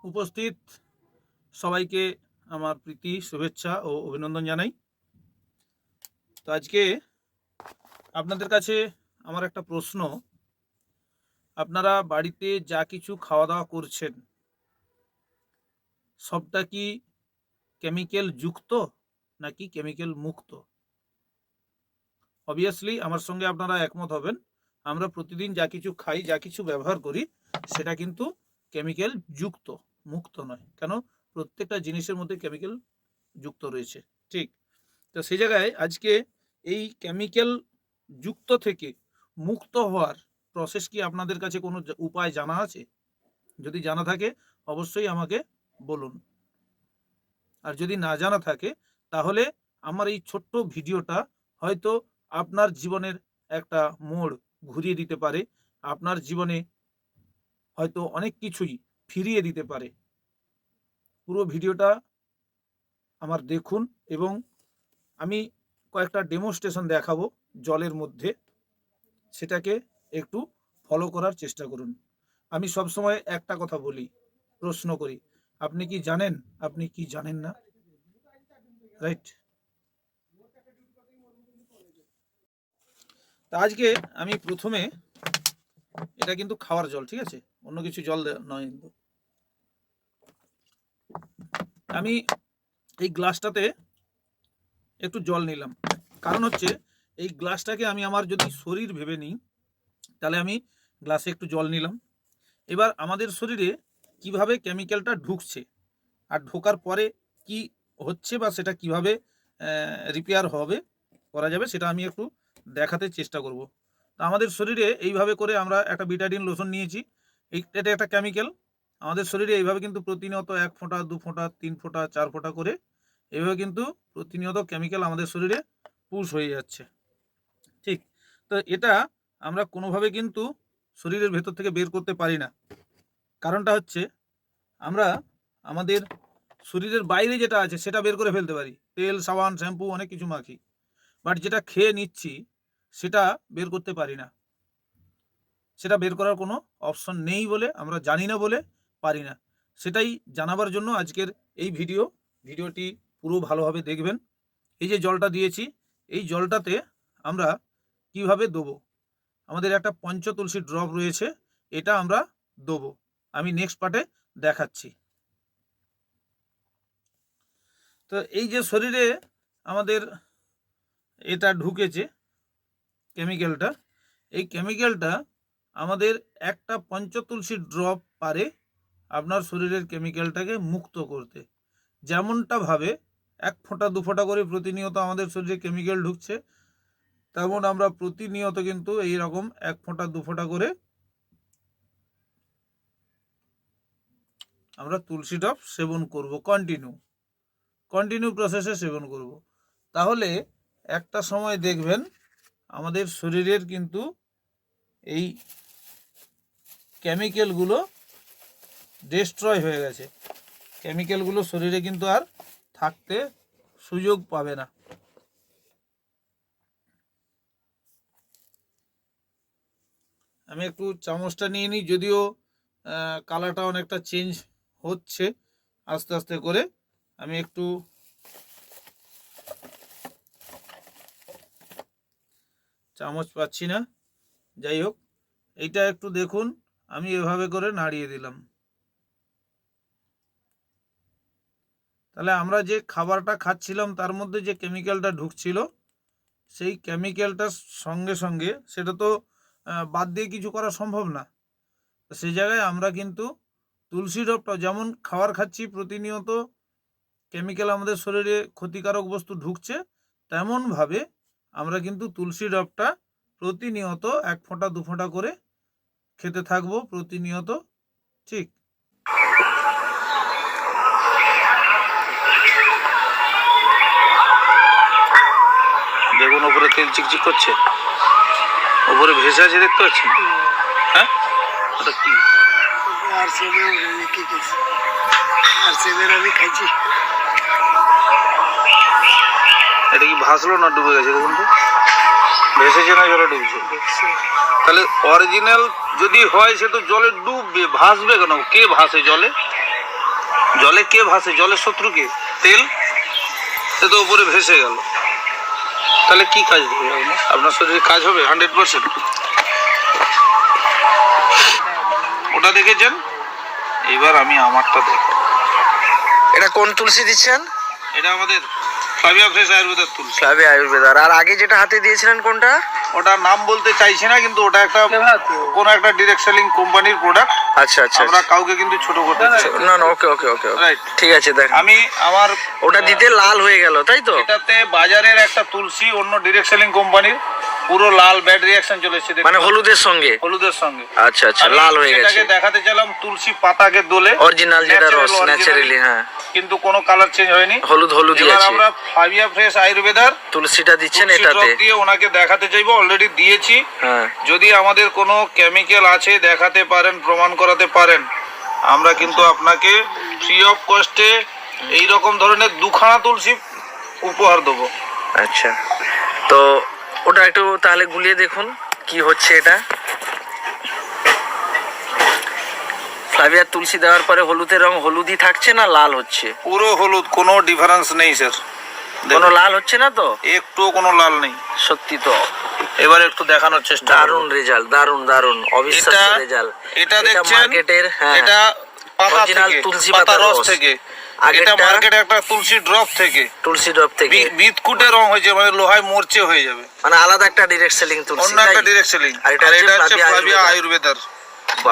উপস্থিত সবাইকে আমার প্রীতি শুভেচ্ছা ও অভিনন্দন জানাই। তো আজকে আপনাদের কাছে আমার একটা প্রশ্ন, আপনারা বাড়িতে যা কিছু খাওয়া দাওয়া করছেন সবটা কি কেমিক্যাল যুক্ত নাকি কেমিক্যাল মুক্ত? অবভিয়াসলি আমার সঙ্গে আপনারা একমত হবেন, আমরা প্রতিদিন যা কিছু খাই, যা কিছু ব্যবহার করি সেটা কিন্তু কেমিক্যাল যুক্ত, মুক্ত নয়। কেন? প্রত্যেকটা জিনিসের মধ্যে কেমিক্যাল যুক্ত রয়েছে, ঠিক? তো সেই জায়গায় আজকে এই কেমিক্যাল যুক্ত থেকে মুক্ত হওয়ার প্রসেস কি আপনাদের কাছে কোনো উপায় জানা আছে? যদি জানা থাকে অবশ্যই আমাকে বলুন, আর যদি না জানা থাকে তাহলে আমার এই ছোট্ট ভিডিওটা হয়তো আপনার জীবনের একটা মোড় ঘুরিয়ে দিতে পারে, আপনার জীবনে হয়তো অনেক কিছুই ফিরিয়ে দিতে পারে। পুরো ভিডিওটা আমার দেখুন এবং আমি কয়েকটা ডেমনস্ট্রেশন দেখাবো জলের মধ্যে, সেটাকে একটু ফলো করার চেষ্টা করুন। আমি সবসময় একটা কথা বলি, প্রশ্ন করি, আপনি কি জানেন, আপনি কি জানেন না? রাইট? তা আজকে আমি প্রথমে, এটা কিন্তু খাওয়ার জল, ঠিক আছে, অন্য কিছু জল নয়। কিন্তু আমি এই গ্লাসটাতে একটু জল নিলাম, কারণ হচ্ছে এই গ্লাসটাকে আমি আমার যদি শরীর ভেবে নিই তাহলে আমি গ্লাসে একটু জল নিলাম। এবার আমাদের শরীরে কিভাবে কেমিক্যালটা ঢুকছে আর ঢোকার পরে কি হচ্ছে বা সেটা কিভাবে রিপেয়ার হবে, করা যাবে, সেটা আমি একটু দেখাতে চেষ্টা করব। তো আমাদের শরীরে এইভাবে করে আমরা একটা বিটাডিন লোশন নিয়েছি, এটা একটা কেমিক্যাল। আমাদের শরীরে এইভাবে কিন্তু প্রতিনিয়ত 1 ফোঁটা 2 ফোঁটা 3 ফোঁটা 4 ফোঁটা করে এইভাবে কিন্তু প্রতিনিয়ত কেমিক্যাল আমাদের শরীরে পুশ হয়ে যাচ্ছে, ঠিক? তো এটা আমরা কোনোভাবে কিন্তু শরীরের ভেতর থেকে বের করতে পারি না। কারণটা হচ্ছে আমরা আমাদের শরীরের বাইরে যেটা আছে সেটা বের করে ফেলতে পারি, তেল সাবান শ্যাম্পু অনেক কিছু মাখি, বাট যেটা খেয়ে নিচ্ছি সেটা বের করতে পারি না। সেটা বের করার কোনো অপশন নেই বলে, আমরা জানি না বলে পারি না। সেটাই জানাবার জন্য আজকের এই ভিডিওটি পুরো ভালোভাবে দেখবেন। এই যে জলটা দিয়েছি, এই জলটাতে আমরা কিভাবে দেবো, আমাদের একটা পঞ্চতুলসী ড্রপ রয়েছে, এটা আমরা দেবো, আমি নেক্সট পার্টে দেখাচ্ছি। তো এই যে শরীরে আমাদের এটা ঢুকেছে কেমিক্যালটা, এই কেমিক্যালটা আমাদের একটা পঞ্চতুলসী ড্রপ পারে আপনার শরীরের কেমিক্যালটাকে মুক্ত করতে। যেমনটা ভাবে 1 ফোঁটা 2 ফোঁটা করে প্রতিনিয়ত আমাদের শরীরে কেমিক্যাল ঢুকছে, তেমন আমরা প্রতিনিয়ত কিন্তু এই রকম 1 ফোঁটা 2 ফোঁটা করে আমরা তুলসী ড্রপ সেবন করব, কন্টিনিউ প্রসেসে সেবন করব। তাহলে একটা সময় দেখবেন আমাদের শরীরের কিন্তু এই কেমিক্যালগুলো ডিস্ট্রয় হয়ে গেছে, কেমিক্যালগুলো শরীরে কিন্তু আর থাকতে সুযোগ পাবে না। আমি একটু চামচটা নিয়ে নিই, যদিও কালারটা অনেকটা চেঞ্জ হচ্ছে আস্তে আস্তে করে, আমি একটু চামচ পাচ্ছি না। যাই হোক, এইটা একটু দেখুন, আমি এভাবে করে নাড়িয়ে দিলাম। তাহলে আমরা যে খাবারটা খাচ্ছিলাম তার মধ্যে যে কেমিক্যালটা ঢুকছিল, সেই কেমিক্যালটার সঙ্গে সঙ্গে সেটা তো বাদ দিয়ে কিছু করা সম্ভব না। সেই জায়গায় আমরা কিন্তু তুলসী ড্রপটা, যেমন খাবার খাচ্ছি প্রতিনিয়ত কেমিক্যাল আমাদের শরীরে ক্ষতিকারক বস্তু ঢুকছে, তেমনভাবে আমরা কিন্তু তুলসী ড্রপটা প্রতিনিয়ত 1 ফোঁটা 2 ফোঁটা করে খেতে থাকবো প্রতিনিয়ত, ঠিক? দেখুন উপরে তেল চিকচিক করছে, উপরে ভেসে আছে, দেখতে পাচ্ছেন? হ্যাঁ, ওটা কি? আমি খাইছি। এটা কি ভাসলো না ডুবে গেছে? দেখুন তো, ভেসেছে না জলে ডুবছে? তাহলে অরিজিনাল যদি হয় সে তো জলে ডুববে, ভাসবে কেন? কে ভাসে জলে? জলে কে ভাসে? জলের শত্রু কে? তেল। সে তো উপরে ভেসে গেল, তাহলে কি কাজ দেবে আপনার শরীরে? কাজ হবে 100%? ওটা দেখেছেন, এবার আমি আমারটা দেখ। এটা কোন তুলসী দিচ্ছেন? এটা আমাদের ফ্লাভিয়া ফ্রেশ আয়ুর্বেদার তুলসী। ফ্লাভিয়া আয়ুর্বেদার। আর আগে যেটা হাতে দিয়েছিলেন কোনটা? ওটা নাম বলতে চাইছি না, কিন্তু ওটা একটা কোন একটা ডিরেক্ট সেলিং কোম্পানির প্রোডাক্ট। আচ্ছা আচ্ছা, আমরা কাউকে কিন্তু ছোট করতে চাই না না, ওকে ওকে ওকে, রাইট। ঠিক আছে। দেখ আমি আমার ওটা দিতে লাল হয়ে গেল, তাই তো? এটাতে বাজারের একটা তুলসী অন্য ডিরেক্ট সেলিং কোম্পানির পুরো লাল ব্যাড রিঅ্যাকশন চলে এসেছে, মানে হলুদের সঙ্গে? হলুদের সঙ্গে। আচ্ছা আচ্ছা, লাল হয়ে গেছে। এটাকে দেখাতে চাইলাম তুলসী পাতাকে দোলে, অরিজিনাল যেটা রস ন্যাচারালি, হ্যাঁ, কিন্তু কোনো কালার চেঞ্জ হয়নি, হলুদই আছে। আমরা ফ্লাভিয়া ফ্রেশ আয়ুর্বেদার তুলসীটা দিচ্ছেন এটাতে দিয়ে ওনাকে দেখাতে চাইবো। অলরেডি দিয়েছি, হ্যাঁ। যদি আমাদের কোনো কেমিক্যাল আছে দেখাতে পারেন, প্রমাণ করাতে পারেন, আমরা কিন্তু আপনাকে ফ্রি অফ কস্টে এই রকম ধরনের 2খানা তুলসী উপহার দেবো। আচ্ছা, তো ওটা একটু তাহলে গুলিয়ে দেখুন কি হচ্ছে। এটা ফ্লাভিয়ার তুলসী দেওয়ার পরে হলুদের রং হলুদই থাকছে না লাল হচ্ছে? পুরো হলুদ, কোনো ডিফারেন্স নেই স্যার, কোনো লাল হচ্ছে না তো? একটুও কোনো লাল নেই। সত্যি তো? এবার একটু দেখানোর চেষ্টা। দারুণ রেজাল্ট, দারুণ দারুণ, অবিশ্বাস্য রেজাল্ট। এটা দেখছেন মার্কেটের, হ্যাঁ, এটা পাতা অরিজিনাল থেকে, তুলসী পাতা পাতার রস রস থেকে। আগেরটা এটা মার্কেটে একটা তুলসী ড্রপ থেকে, তুলসী ড্রপ থেকে বিদকুটে রং হয়েছে, মানে লোহায় মরচে হয়ে যাবে, মানে আলাদা একটা ডিরেক্ট সেলিং তুলসী, অন্য একটা ডিরেক্ট সেলিং। আর এটা হচ্ছে ফ্লাভিয়া আয়ুর্বেদার।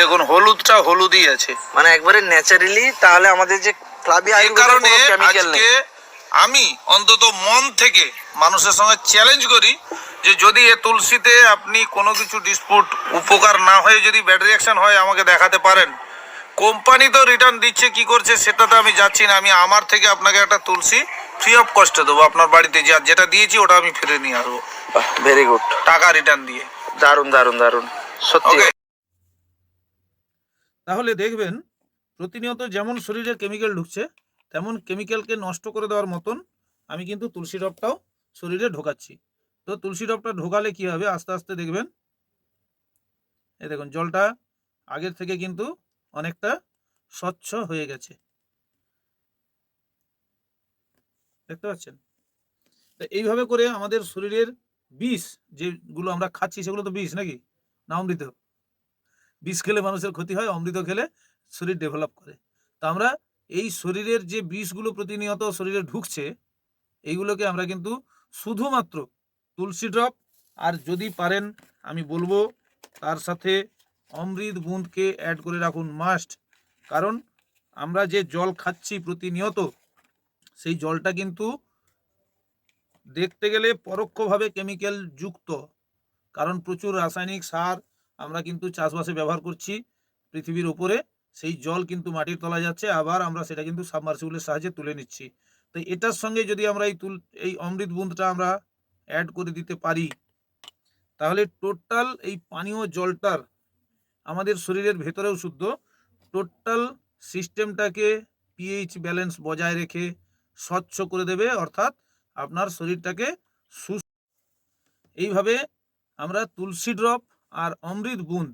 দেখুন হলুদটা হলুদই আছে, মানে একবারে ন্যাচারালি। তাহলে আমাদের যে ফ্লাভিয়া আয়ুর্বেদার কোনো কেমিক্যাল নেই। আমি অন্তত মন থেকে মানুষের সঙ্গে চ্যালেঞ্জ করি যে যদি এ তুলসীতে আপনি কোনো কিছু ডিসপুট উপকার না হয়ে যদি ব্যাড রিঅ্যাকশন হয় আমাকে দেখাতে পারেন। কোম্পানি তো রিটার্ন দিচ্ছে, কি করছে সেটাতে আমি যাচ্ছি না। আমি আমার থেকে আপনাকে একটা তুলসী ফ্রি অফ কস্টে দেবো আপনার বাড়িতে, যেটা দিয়েছি ওটা আমি ফিরে নিয়ে আসবো, ভেরি গুড, টাকা রিটার্ন দিয়ে। দারুণ দারুণ দারুণ, সত্যি। তাহলে দেখবেন প্রতিনিয়ত যেমন শরীরে কেমিক্যাল ঢুকছে, তেমন কেমিক্যালকে নষ্ট করে দেওয়ার মতন আমি কিন্তু তুলসী ড্রপটাও শরীরে ঢোকাচ্ছি। তো তুলসী ড্রপটা ঢোকালে কি হবে, আস্তে আস্তে দেখবেন এই দেখুন জলটা আগের থেকে কিন্তু অনেকটা স্বচ্ছ হয়ে গেছে, দেখতে পাচ্ছেন? তো এইভাবে করে আমাদের শরীরের বিষ যেগুলো আমরা খাচ্ছি সেগুলো তো বিষ নাকি না অমৃত? বিষ খেলে মানুষের ক্ষতি হয়, অমৃত খেলে শরীর ডেভেলপ করে। তো আমরা এই শরীরের যে বিষগুলো প্রতিনিয়ত শরীরে ঢুকছে, এইগুলোকে আমরা কিন্তু শুধুমাত্র তুলসী ড্রপ, আর যদি পারেন আমি বলবো তার সাথে অমৃত বুঁদকে অ্যাড করে রাখুন মাস্ট। কারণ আমরা যে জল খাচ্ছি প্রতিনিয়ত, সেই জলটা কিন্তু দেখতে গেলে পরোক্ষভাবে কেমিক্যাল যুক্ত। কারণ প্রচুর রাসায়নিক সার আমরা কিন্তু চাষবাসে ব্যবহার করছি পৃথিবীর উপরে, সেই জল কিন্তু মাটির তলায় যাচ্ছে, আবার আমরা সেটা কিন্তু সাবমার্সিবলের সাহায্যে তুলে নিচ্ছি। তো এটার সঙ্গে যদি আমরা এই অমৃত বুঁদটা আমরা অ্যাড করে দিতে পারি, তাহলে টোটাল এই পানীয় জলটার আমাদের শরীরের ভেতরেও শুদ্ধ, টোটাল সিস্টেমটাকে পিএইচ ব্যালেন্স বজায় রেখে স্বচ্ছ করে দেবে, অর্থাৎ আপনার শরীরটাকে সুস্থ। এইভাবে আমরা তুলসী ড্রপ আর অমৃত বুঁদ,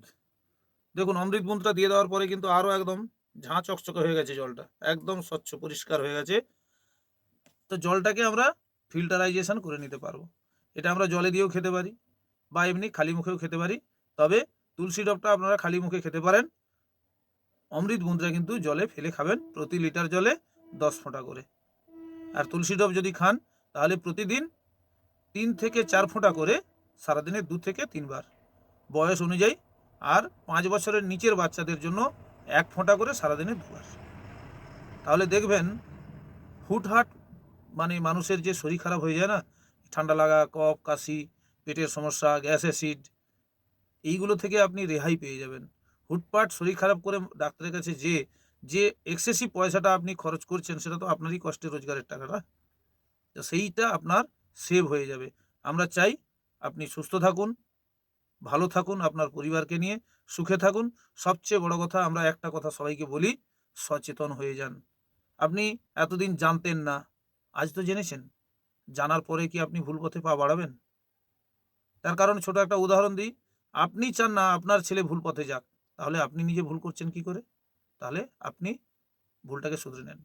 দেখুন অমৃত বুঁদটা দিয়ে দেওয়ার পরে কিন্তু আরও একদম ঝাঁ চকচকে হয়ে গেছে, জলটা একদম স্বচ্ছ পরিষ্কার হয়ে গেছে। তো জলটাকে আমরা ফিল্টারাইজেশন করে নিতে পারবো। এটা আমরা জলে দিয়েও খেতে পারি বা এমনি খালি মুখেও খেতে পারি। তবে তুলসী ড্রপটা আপনারা খালি মুখে খেতে পারেন, অমৃত বুঁদটা কিন্তু জলে ফেলে খাবেন, প্রতি লিটার জলে 10 ফোঁটা করে। আর তুলসী ড্রপ যদি খান তাহলে প্রতিদিন 3 থেকে 4 ফোঁটা করে, সারাদিনে 2 থেকে 3 বার বয়স অনুযায়ী। আর 5 বছরের নিচের বাচ্চাদের জন্য 1 ফোঁটা করে সারাদিনে 2 বার। তাহলে দেখবেন হুটহাট মানে মানুষের যে শরীর খারাপ হয়ে যায় না, ঠান্ডা লাগা, কফ, কাশি, পেটের সমস্যা, গ্যাস অ্যাসিড, এইগুলো থেকে আপনি রেহাই পেয়ে যাবেন। হুটপাট শরীর খারাপ করে ডাক্তারের কাছে যে এক্সেসিভ পয়সাটা আপনি খরচ করছেন, সেটা তো আপনারই কষ্টে রোজগারের টাকাটা, তো সেইটা আপনার সেভ হয়ে যাবে। আমরা চাই আপনি সুস্থ থাকুন, ভালো থাকুন, আপনার পরিবারকে নিয়ে সুখে থাকুন। সবচেয়ে বড় কথা, আমরা একটা কথা সবাইকে বলি, সচেতন হয়ে যান। আপনি এতদিন জানতেন না, আজ তো জেনেছেন, জানার পরে কি আপনি ভুল পথে পা বাড়াবেন? তার কারণ ছোট একটা উদাহরণ দিই, আপনি চান না আপনার ছেলে ভুল পথে যাক, তাহলে আপনি নিজে ভুল করছেন কি করে? তাহলে আপনি ভুলটাকে শুধরে নেন।